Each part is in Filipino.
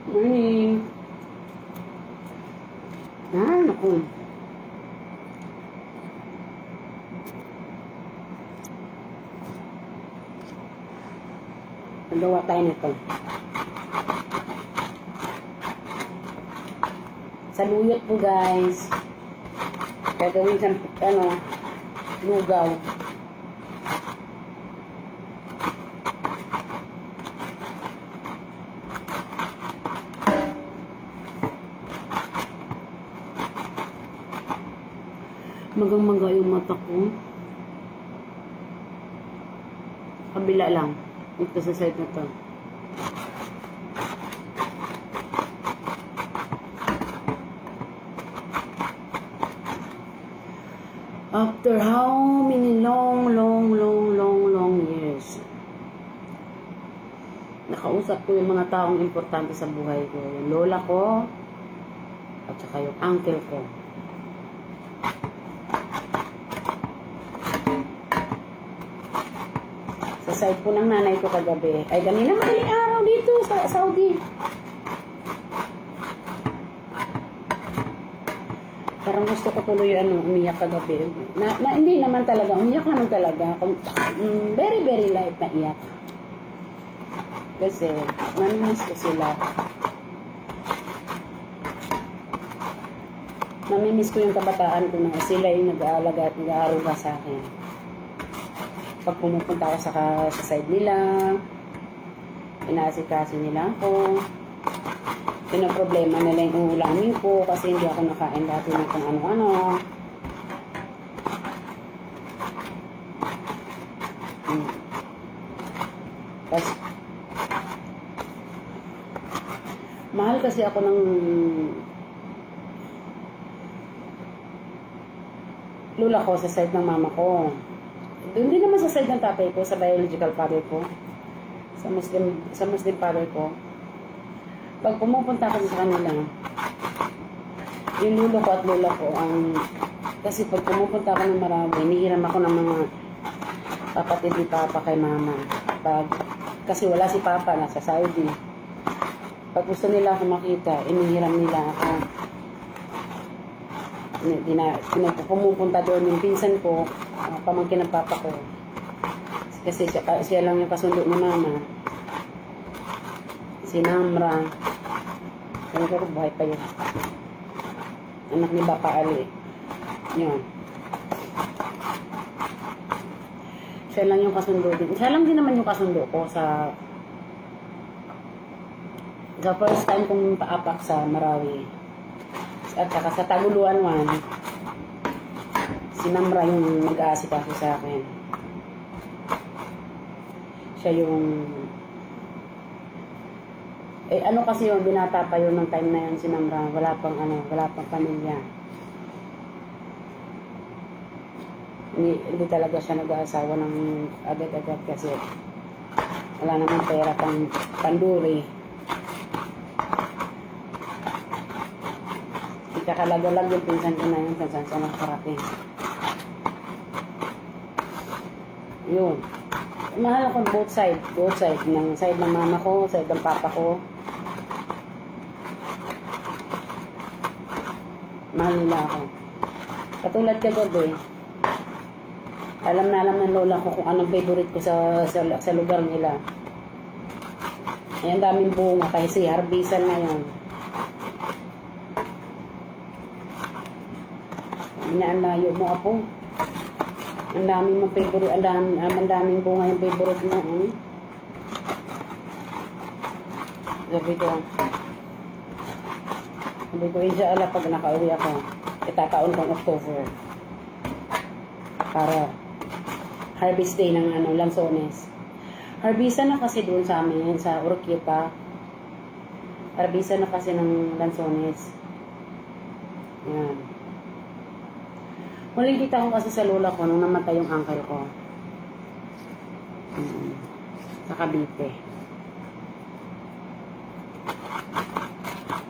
Morning. Naku. Nagawa tayo nito. Saluyot po guys. Gagawin sa lugaw. Magang-maga yung mata ko. Kabila lang. Ito sa side na to. After how many long years, nakausap ko yung mga taong importante sa buhay ko. Yung lola ko, at saka yung uncle ko. Sa side po ng nanay ko kagabi, ay ganina madaling araw dito sa Saudi. Parang gusto ko tuloy umiyak kagabi. Hindi naman talaga, umiyak naman talaga. Very light na iyak. Kasi, namimiss ko sila. Namimiss ko yung kabataan ko na sila yung nag-aalaga at nag-aaruga sa akin. Pag pumupunta ako sa side nila, inaasikaso nila ako. Pinoproblema nila yung ulamin ko kasi hindi ako nakain dati ng kung ano-ano. Tapos, mahal kasi ako ng lula ko sa side ng mama ko. Doon din naman sa side ng tatay ko, sa biological father ko. Sa Muslim father ko. Pag pumupunta ako sa kanila, yung lulo ko at lola ko, kasi pag pumupunta ako ng marami, nihiram ako ng mga kapatid ni Papa kay Mama. Kasi wala si Papa, nasa Saudi. Pag gusto nila ako makita, inihiram nila ako. Pumupunta doon yung pinsan ko, pamangkin ng Papa ko. Kasi siya lang yung kasundo ni Mama. Si Namra. Ano ko, buhay pa yun. Anak ni Bapa Ali. Yun. Siya lang yung kasundo din. Siya lang din naman yung kasundo ko sa first time kong paapak sa Marawi. At saka sa Taguluan 1, si Namra yung nag-aasikaso sa akin. Siya yung ano kasi yung binata pa yun ng time na yun si Namra, wala pang pamilya. Hindi talaga siya nag-aasawa ng agad-agad kasi wala namang pera pang panduri. Ikakalaga-lag yung pinsan ko na yun kung saan siya nakarating. Yun. Mahal ako both side. Ng side ng mama ko, side ng papa ko. Mahal nila ako. Katulad kagabi, alam ng lola ko kung anong favorite ko sa lugar nila. Ayan, daming bunga kasi harbisan na yun. Ang layo mo ako. Ang daming mong favorite, ang daming bunga yung favorite mo. Sabi ko, inshallah pag nakauwi ako, itataon kong October. Para harvest day ng lansones. Harvestan na kasi doon sa amin, sa Urquieta. Harvestan na kasi ng lansones. Yan. Muling kita ko kasi sa lola ko nung namatay yung uncle ko. Sa Cavite.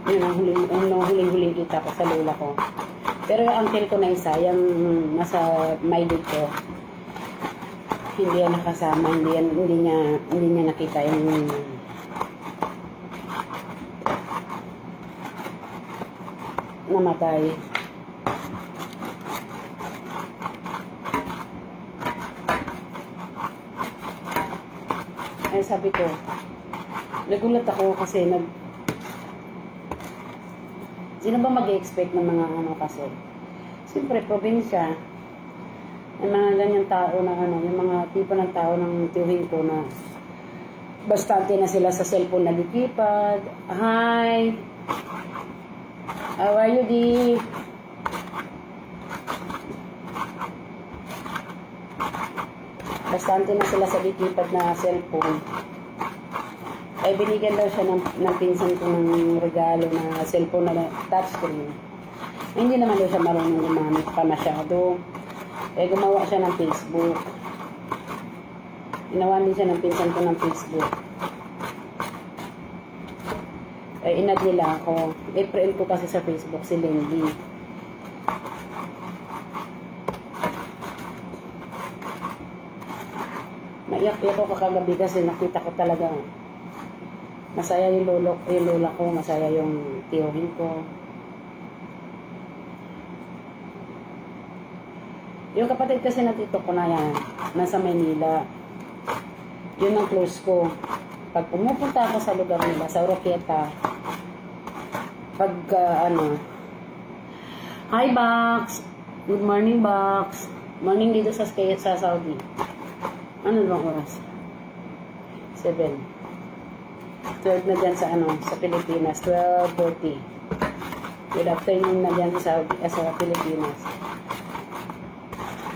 Yun ang huling kita ko sa lola ko. Pero yung uncle ko na isa, yung nasa Maydog ko, hindi yan nakasama, hindi niya nakita yung namatay. Ay sabi ko, nagulat ako kasi sino ba mag-expect ng mga ano kasi? Siyempre, probinsya, yung mga ganyang tao na ano, yung mga tipo ng tao ng tiyuhin ko na bastante na sila sa cellphone na likipad. Hi! How are you, Di? Bastante na sila sa likipad na cellphone. Ay binigyan daw siya ng pinsan ko ng regalo na cellphone na touchscreen. Hindi naman daw siya marunong gumamit pa masyado. Gumawa siya ng Facebook. Ginawa din siya ng pinsan ko ng Facebook. Inad nila ako. Friend ko kasi sa Facebook si Lindy. Maiyak-iyak ako kagabi kasi nakita ko talaga masaya yung lola ko, masaya yung tiyuhin ko. Yung kapatid kasi na tito ko na yan, nasa Maynila. Yun ang close ko. Pag pumupunta ako sa lugar nila, sa Oroquieta, pag hi Bax! Good morning Bax! Morning dito sa Saudi. Ano bang oras? 7. 12 na dyan sa Pilipinas. 12:40. Good afternoon na dyan sa Pilipinas.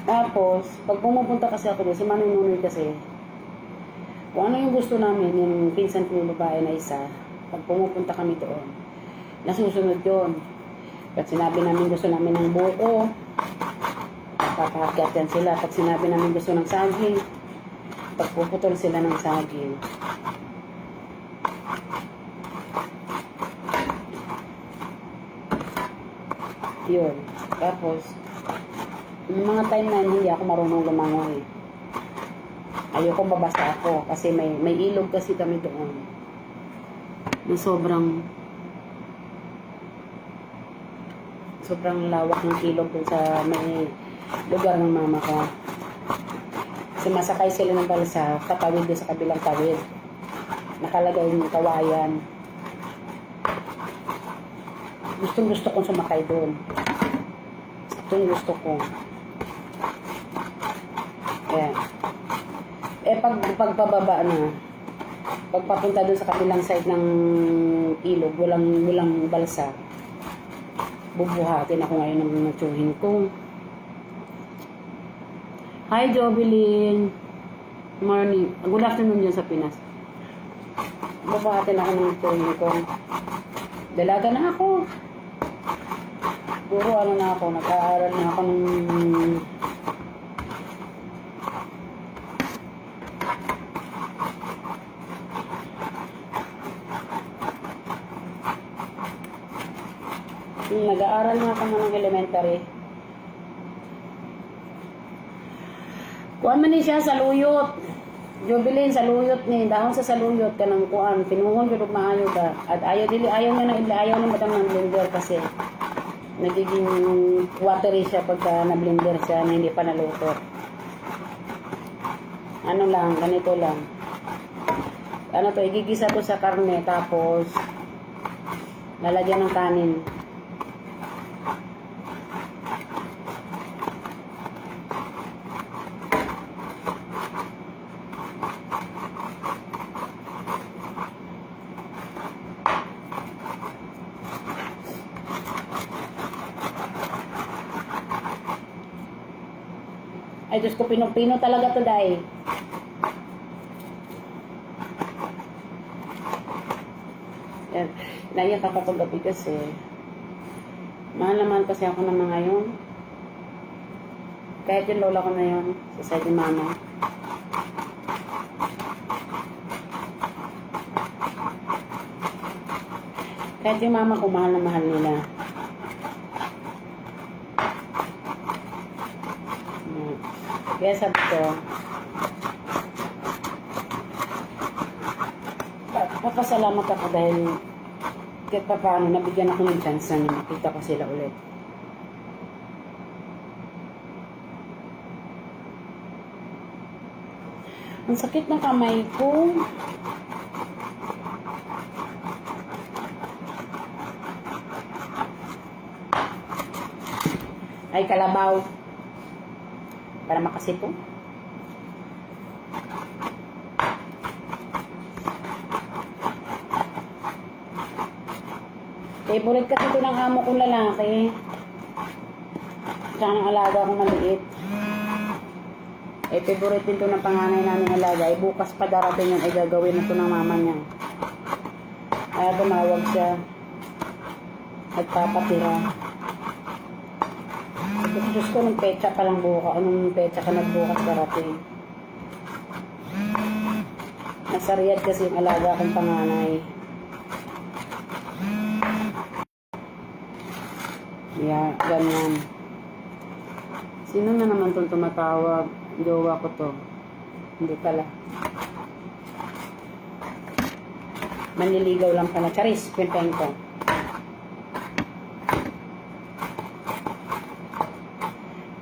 Tapos, pag pumupunta kasi ako doon, si Manong Nunoy kasi, kung ano yung gusto namin, yung pinsan ko yung babae na isa, pag pumupunta kami doon, nasusunod yun. Pag sinabi namin gusto namin ng buko, papahakyat yan sila. Pag sinabi namin gusto ng saging, pagpuputol sila ng saging. Yun. Tapos, yung mga time na hindi ako marunong lumangoy. Ayoko babasa ako kasi may ilog kasi kami doon. Yung sobrang lawak ng ilog dun sa may lugar ng mama ko. Kasi masakay sila ng balsa, tatawid doon sa kabilang tawid. Nakalagay yung kawayan. Gusto kong sumakay doon. Gusto ko. Kaya, pagpababa na, pagpapunta doon sa kabilang side ng ilog, walang balsa. Bubuhatin ako ngayon ng tiyuhin ko. Hi, Jovelyn. Morning. Good afternoon dyan sa Pinas. Bubuhatin ako ng tiyuhin ko. Dalaga na ako. Puro na ako. Nag-aaral na ako ng nag-aaral na ako ng elementary. Kuan man ni siya sa luyot. Jovelyn sa luyot ni dahon sa saluyot kanang kuan pinuhon jud maayo ka. At ayaw na madam ng blender kasi nagiging watery siya pagka na blender siya na hindi pa naluto. Ano lang, ganito lang. Ano to, igigisa to sa karne tapos lalagyan ng kanin. Ay, Diyos ko, pinong-pino talaga to, dahil. Yan. Naiyak ako kagabi kasi mahal naman kasi ako ng mga yun. Kahit yung lola ko na yun, sa side ni mama. Kahit yung mama ko, mahal na mahal nila. Kaya sabi ko, papasalamat ako dahil Kahit pa paano, nabigyan ako ng chance na makita ko sila ulit. Ang sakit ng kamay ko. Ay, kalabaw. Para makasipon. Favorite kasi ito ng amo kong lalaki. Tsaka ng alaga kong maliit. Favorite din ito ng panganay namin alaga. Bukas pa darating yan, gagawin na ito ng mama niya. Kaya tumawag siya. Nagpapatira. Diyos ko, nung pecha pa lang bukas. Anong pecha ka nagbukas darating? Nasa Riyadh kasi yung alaga kong panganay. Yeah, ganyan. Sino na naman itong tumatawag? Jowa ko to. Hindi pala. Manliligaw lang pala. Charis, kwentahin ko.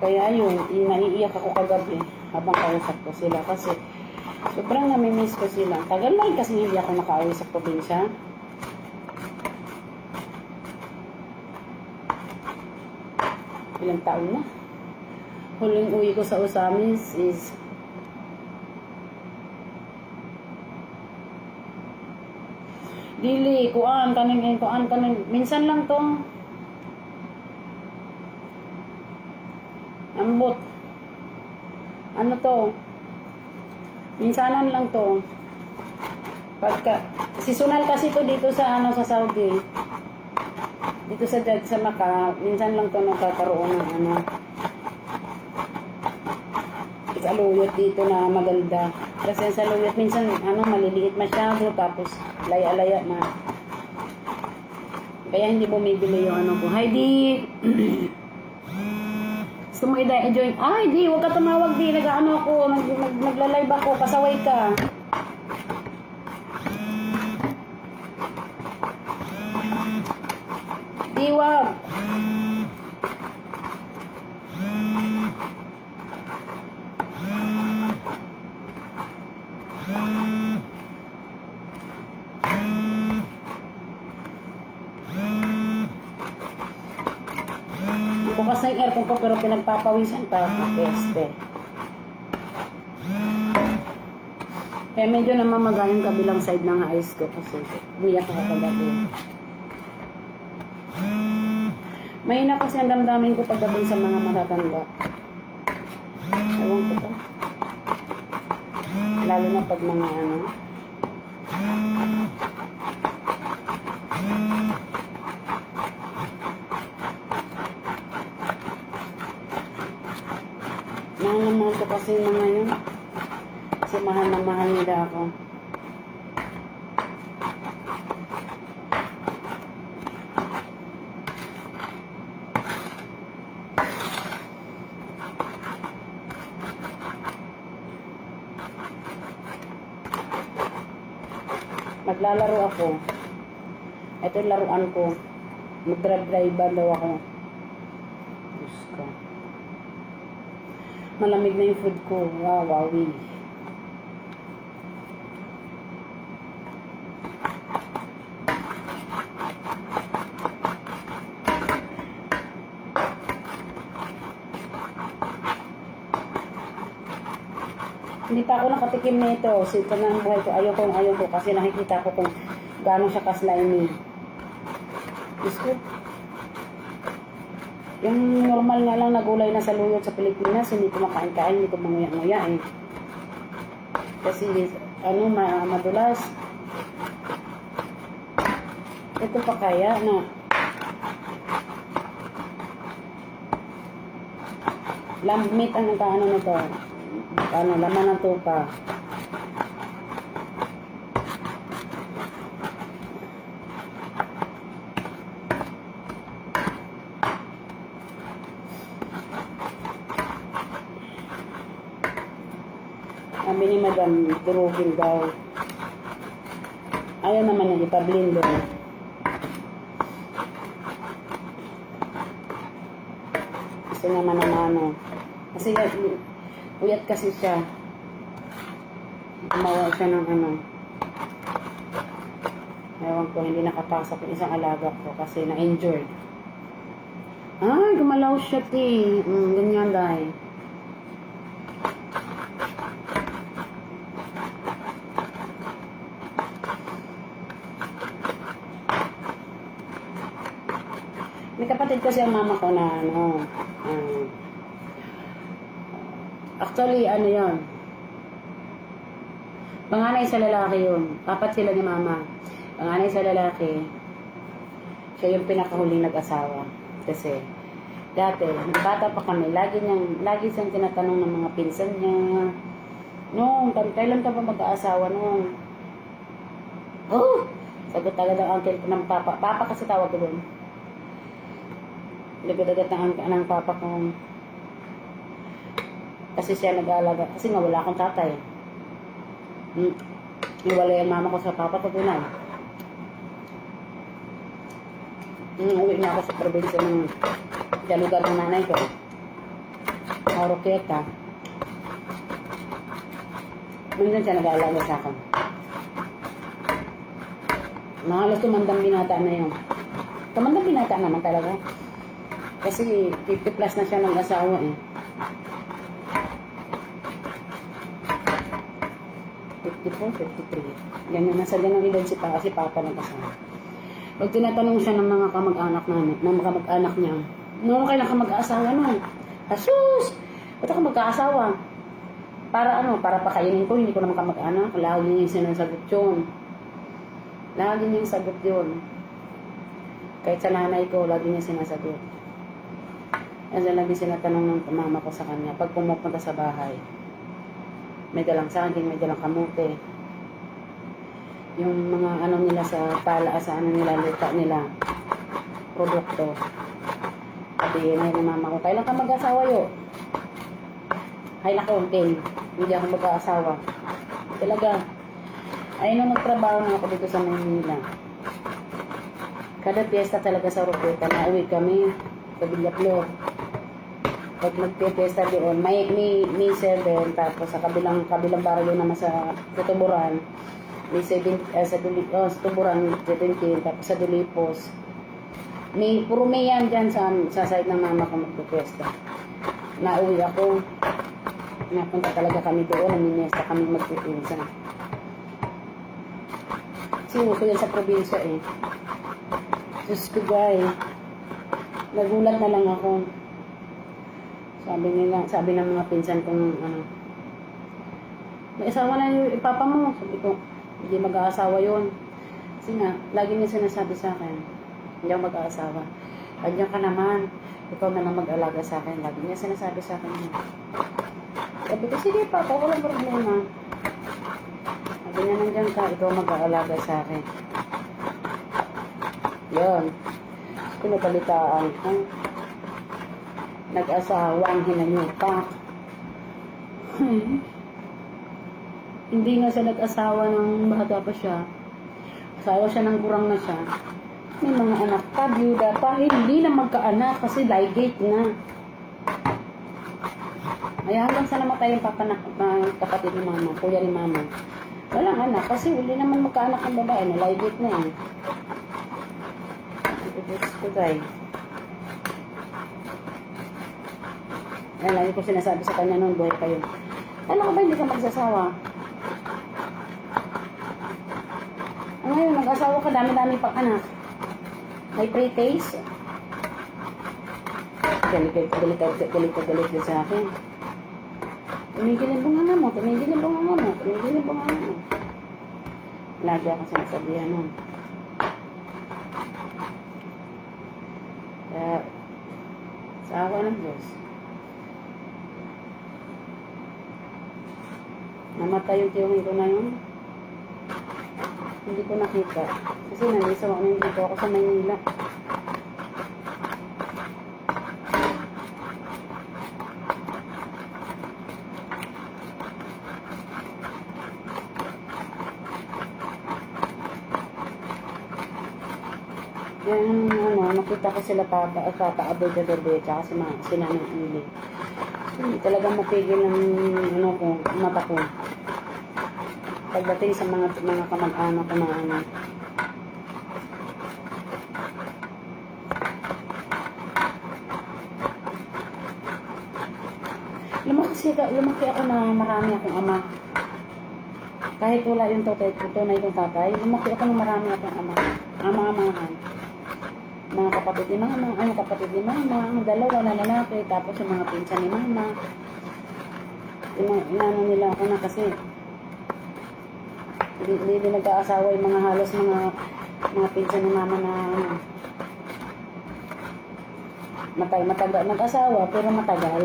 Kaya yun, naiiyak ako kagabi habang kausap ko sila kasi sobrang namimiss ko sila. Tagal na rin kasi hindi ako nakauwi sa probinsya. Ilang taon na. Huling uwi ko sa Osamis is dili, kuan kaning minsan lang to. Ambot. Ano to? Minsanan lang to. Pagka seasonal kasi to dito sa sa Saudi. Dito sa Makkah, minsan lang to nagkakaroon ng saluyot dito na maganda. Kasi sa saluyot minsan maliliit masyado tapos laya-laya na. Kaya hindi bumibili yung ko. Hi, Di! Gusto mo i-join? Ay, Di! Huwag ka tumawag, Di! Ako. Nagla-live ako. Pasaway ka. Di, wag! Bukas na yung aircon ko pero pinagpapawisan pa ako. Peste. Kaya medyo namamaga yung kabilang side ng eyes ko kasi umiyak ako kagabi. Mahina kasi ang damdamin ko pagdating sa mga matatanda. Ewan ko to. Lalo na pag mga mahal na mahal ko kasi mga yun. Kasi mahal na mahal nila ako. Maglalaro ako. Ito yung laruan ko. Mag-drive daw ako. Diyos ko. Malamig na yung food ko. Wow, wowie. Hindi pa ako nakatikim nito. Sito na ang buhay ko. Ayaw ko kasi nakikita ko kung gaano siya ka-slimy. Diyos ko. Yung normal nga lang na gulay na saluyot sa Pilipinas, hindi ko makain-kain, hindi ko manguya-nguya eh. Kasi madulas. Ito pa kaya na lamb meat ang nagkaano na to. Laman ng tupa. Sabi ni Madam, durugin daw. Ayaw naman na ipa-blender. Gusto niya mano-mano. Kasi uyat kasi siya. Gumawa siya ng ano. Ewan ko, hindi nakapasok yung isang alaga ko kasi na-injured. Ay, gumalaw siya, ti. Ganyan, dahil. May kapatid kasi ang mama ko na, ano, actually, ano yon, panganay sa lalaki yun. Apat sila ni mama. Panganay sa lalaki, siya yung pinakahuling nag-asawa. Kasi, dati, nung bata pa kami, lagi siyang tinatanong ng mga pinsan niya, kailan ka ba mag-aasawa nung? Oh! Sagot agad ang uncle ko ng papa. Papa kasi tawag ko doon. Lagot-agad ng papa ko. Kasi siya nag-aalaga. Kasi nga wala akong tatay. Iwalay ang mama ko sa papa ko doon. Uwi na ako sa probinsya ng lugar ng nanay ko. Oroqueta. Nandun siya nag-aalaga sa akin. Halos tumandang binata na yun. Tumandang binata naman talaga. Kasi 50 plus na siya ng asawa eh. 54, 53. Ganyan, nasa ganang edad si Papa nag-asawa. Pag tinatanong siya ng mga kamag-anak namin, ng mga kamag-anak niya, kailan ka mag-aasawa nun? Asus! Ba't ako mag-aasawa? Para ano? Para pakainin ko, hindi ko naman kamag-anak. Lagi niya yung sinasagot yun. Lagi niya yung sagot yun. Kahit sa nanay ko, lagi niya sinasagot. Kasi lagi sinatanong ng mama ko sa kanya, pag pumupunta sa bahay, may dalang saging, may dalang kamote. Yung mga ano nila sa sa ano nila, lupa nila, produkto. Sabihin na yung mama ko, kailan ka mag-asawa yun? Hay nako, hindi ako mag-asawa. Talaga. Ay, nung nagtrabaho na ako dito sa Maynila, kada piyesta talaga sa Oroqueta, nauwi kami sa Villaflor. Pag nagpipiyesta doon, may 7, tapos sa kabilang barrio naman sa Tuburan, may 7, sa Tuburan, 17, tapos sa Dulipos. Puro may yan dyan sa side ng mama ko magpipiyesta. Nauwi ako, napunta talaga kami doon, namimiesta kami magpipinsa. Kasi ko yan sa probinsya eh. Diyos ko guys, nagulat na lang ako. Sabi ng mga pinsan kong may asawa na yung ipapa mo. Sabi ko, hindi mag-aasawa yun. Kasi nga, lagi niya sinasabi sa akin, hindi ako mag-aasawa. Andiyan ka naman, ikaw na lang mag-alaga sa akin. Lagi niya sinasabi sa akin. Sabi ko, sige papa, walang problema. Sabi niya, nandiyan ka, ikaw mag-aalaga sa akin. Yun. Pinabalitaan ko. Nag-asawang hinanyupa. Hindi nga siya nag-asawa ng bata pa siya. Asawa siya ng gurang na siya. May mga anak pa, byuda pa. Hindi na magkaanak kasi ligate na. Ay, hanggang sa namatay yung kapatid ni mama, kuya ni mama. Walang anak kasi hindi naman magkaanak ng babae na ligate na yan. Ito ko guys. Yan, lagi ko sinasabi sa kanya noon, buhay pa yun. Ano ka ba hindi ka magsasawa? Ngayon, nag-asawa ka, dami-dami pang anak. May pre-taste. Galit din sa akin. Tumigil yung bunganga mo. Lagi ako sinasabihan nun. Kaya, sa awa ng Diyos, namatay yung tiyungin ko na yun. Hindi ko nakita. Kasi nandito ako sa Maynila. Yan, makita ko sila Papa Aboy Gadobe, tsaka si Nanay Ili. Hindi talagang mapigil ng ano ko, mata ko. Pagdating sa mga kamag-anak ko na ano. Lumaki ako na marami akong ama. Kahit wala yung tunay kong tatay, lumaki ako na marami akong ama. Ama-amahan. Mga kapatid ni mama, ang dalawa na lalaki, tapos yung mga pinsan ni mama. Inano nila ako na kasi hindi nag-aasawa yung mga halos mga pinsan ni mama na matagal nag-asawa pero matagal.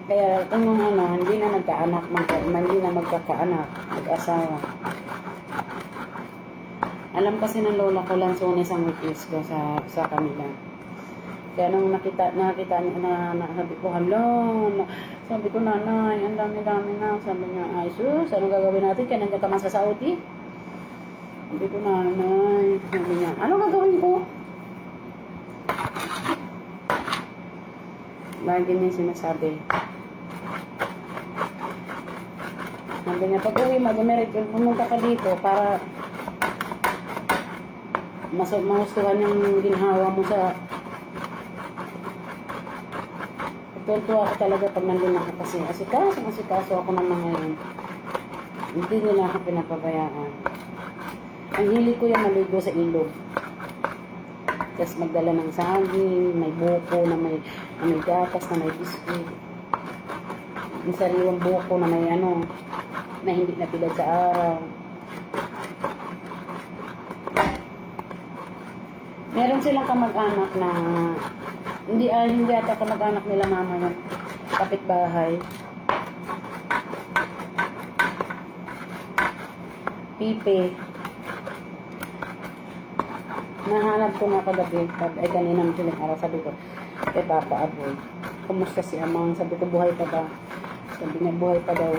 Kaya kung ano, hindi na nagkaanak, hindi na magkakaanak, mag-asawa. Alam kasi ng lola ko lang Lunes ang weekends ko sa kanila. Kaya nung nakita niya na sabi ko, sabi ko, nanay, ang dami-dami na. Sabi niya, ay sus, ano gagawin natin? Kaya nandiyan ka man sa Saudi? Sabi ko, nanay. Sabi niya, ano gagawin ko? Lagi niya sinasabi. Sabi niya, pag uwi mag-America, pumunta ka dito para mahustuhan yung ginhawa mo sa... Tuwa ako talaga pag nandun ako kasi asikaso ako ng mga yun. Hindi nila ako pinapabayaan. Ang hili ko yung maligo sa ilog. Tapos magdala ng saging, may buko na may gatas, na may biskuit. Yung sariwang buko na may ano, na hindi napilad sa araw. Meron silang kamag-anak na hindi ata kamag-anak nila mama ng kapitbahay. Pipe. Nahanap ko nga kagabi, ay kanina madaling araw, sabi ko, kay Papa Aboy, kumusta si Amang? Sabi ko, buhay pa ba? Sabi niya, buhay pa daw.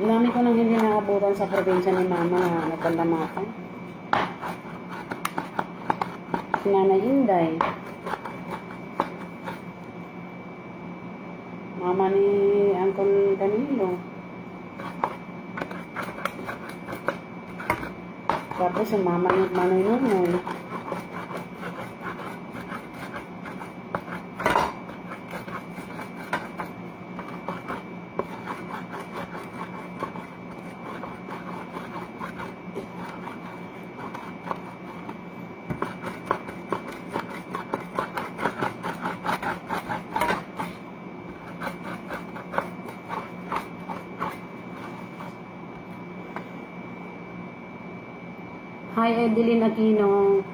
Dami ko nang hindi nakabutan sa probinsya ni Mama na nagkandamakan. Si Nanay Inday. Mama ni Uncle Danilo. Tapos yung mama ni Manoy Nunoy. Hi, Edeline Aquino.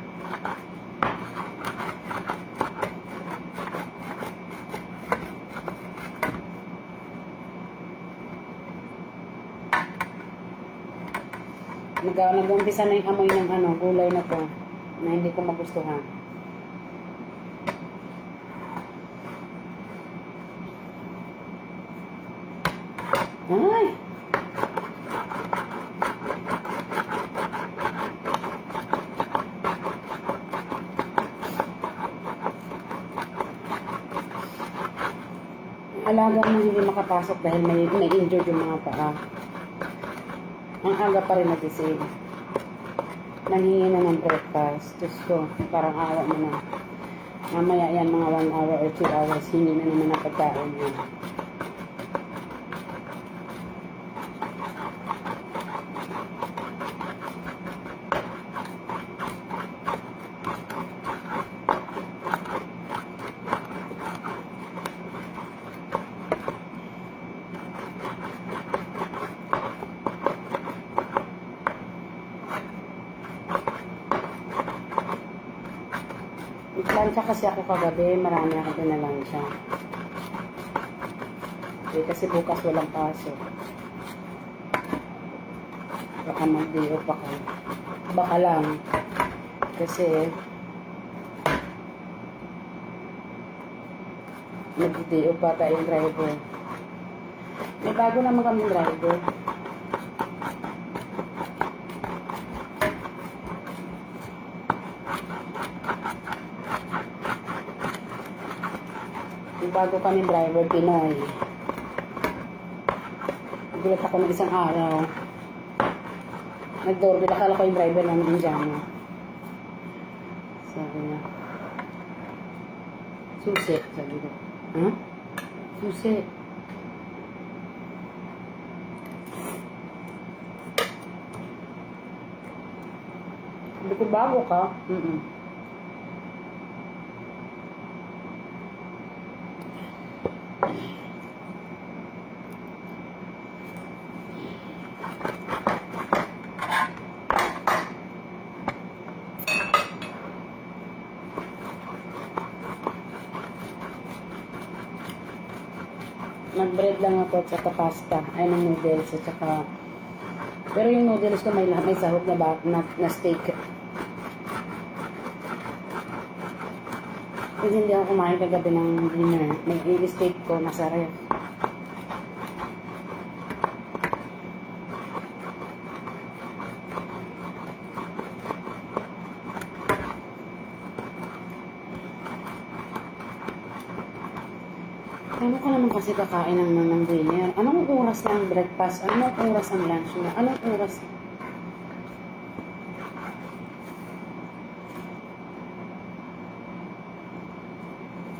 Nag-umpisa na yung amoy ng gulay na to na hindi ko magustuhan. Ay! Alaga mo hindi makapasok dahil may injured yung mga paa. Ang aga pa rin nagising. Nanghingi na ng breakfast. Diyos ko, parang awa mo na. Mamaya yan mga 1 hour or 2 hours, hingi na naman ang pagkain yan. Lansya kasi ako kagabi, marami ako pinalansya. Okay, kasi bukas walang pasok. Baka mag-day off ako. baka lang. Kasi, nag-day off pa tayong driver. May bago naman kaming driver. May bago kaming driver, Pinoy. Nagulat ako ng isang araw. Nag-doorbell, akala ko yung driver namin Indiano. Sabi niya, susi, sabi ko. Ha? Susi. Sabi ko, bago ka? Nag-bread lang ako at saka pasta. Ay, ng noodles at saka... Pero yung noodles ko may sahog na steak. Kasi hindi ako kumain kagabi ng dinner. May steak ko nasa ref. Ano ka naman kasi kakain ng dinner? Anong oras na ang breakfast? Anong oras ang lunch na? Anong oras?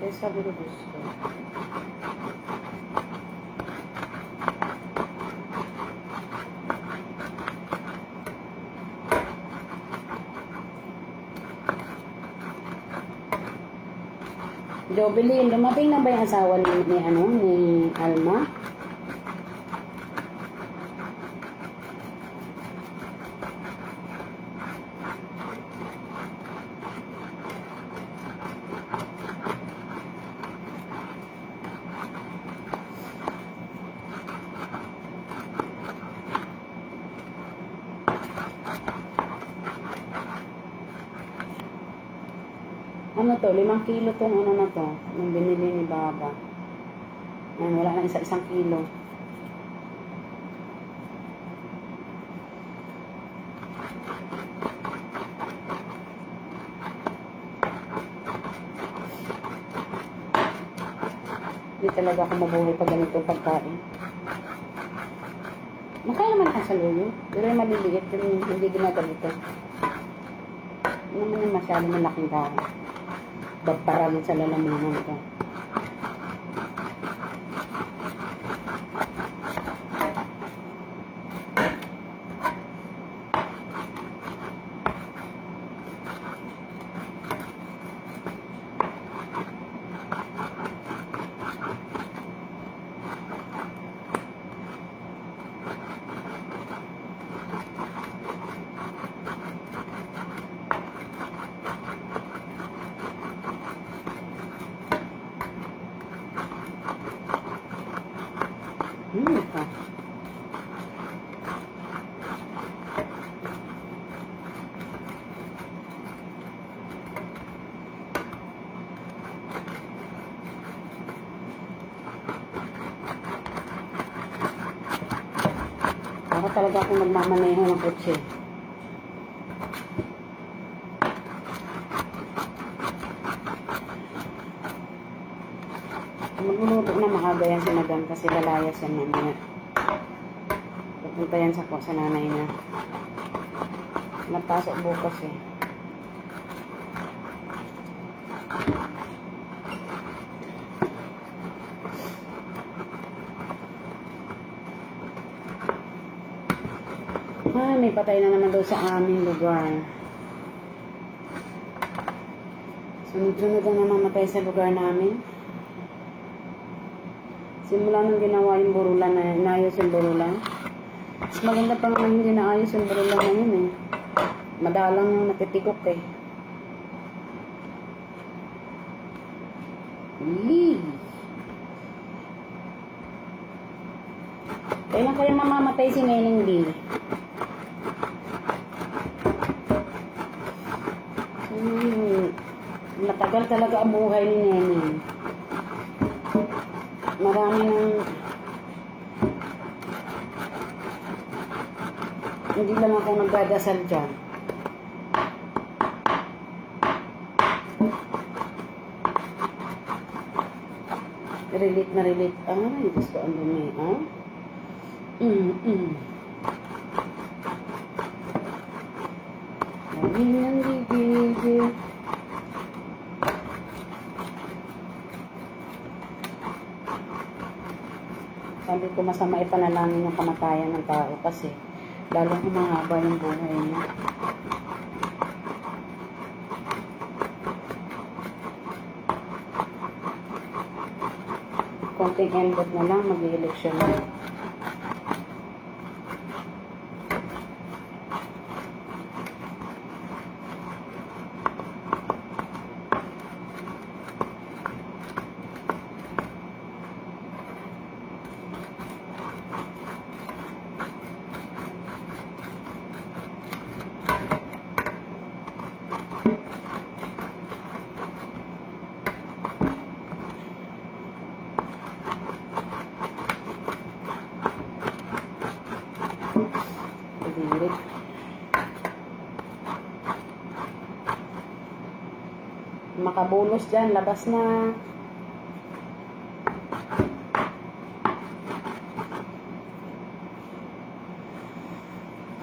Kaya sabi ko gusto. Jovelyn, dumating na ba yung asawa ni Alma? Ano to? 5 kilo tong ano na to. Nung binili ni Baba. Ayan, wala na isang kilo. Hindi talaga ako mabuhay pag ganito pagkain. Makain naman ang saluyo. Pero yung maliliit, yung hindi ginagalito. Hindi naman yung masyado malaking tao. Baparang sa lalamunan ko. Ito. Ako talaga akong nagmamaneho ng kotse. Magluluto na maaga yan si Madam kasi lalayas yan mamaya. Pupunta yan sa nanay niya. Napasok bukas eh. May patay na naman daw sa aming lugar. Sunod-sunod na namamatay sa lugar namin. Simula nung ginawa yung burulan na inayos yung burulan. Mas maganda pa naman hindi naayos yung burulan ngayon eh. Madalang yung natitikok eh. Yee! Kailan kaya mamamatay si Neneng B? Makapal talaga ang buhay ni Neneng. Marami ng... Hindi lang ako nagdadasal dyan. Relate na relate. Ay, Diyos ko, ang dumi, ha? Naging gigigil. Sabi ko, masama ipanalangin yung kamatayan ng tao kasi lalong humahaba yung buhay niya. Konting endot na lang, mag-i-eleksyon na. Pag-iirik. Makabulos dyan, labas na.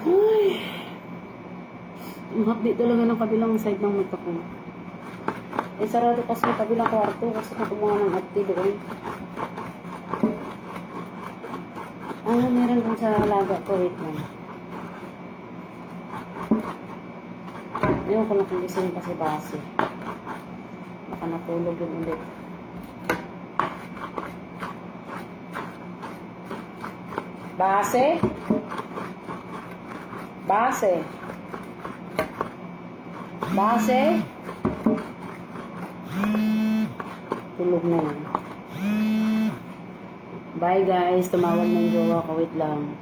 Ay. Ang hapdi talaga ng kabilang side ng mata ko. Eh, sarado kasi yung kabilang kwarto kasi kumuha ng hapdi doon. Ah, meron dun sa alaga ko. Wait lang. Ayun ko na kung gising kasi base. Baka natulog yun ulit. Base? Base? Base? Tulog na yun. Bye guys. Tumawag ng jowa ko. Wait lang.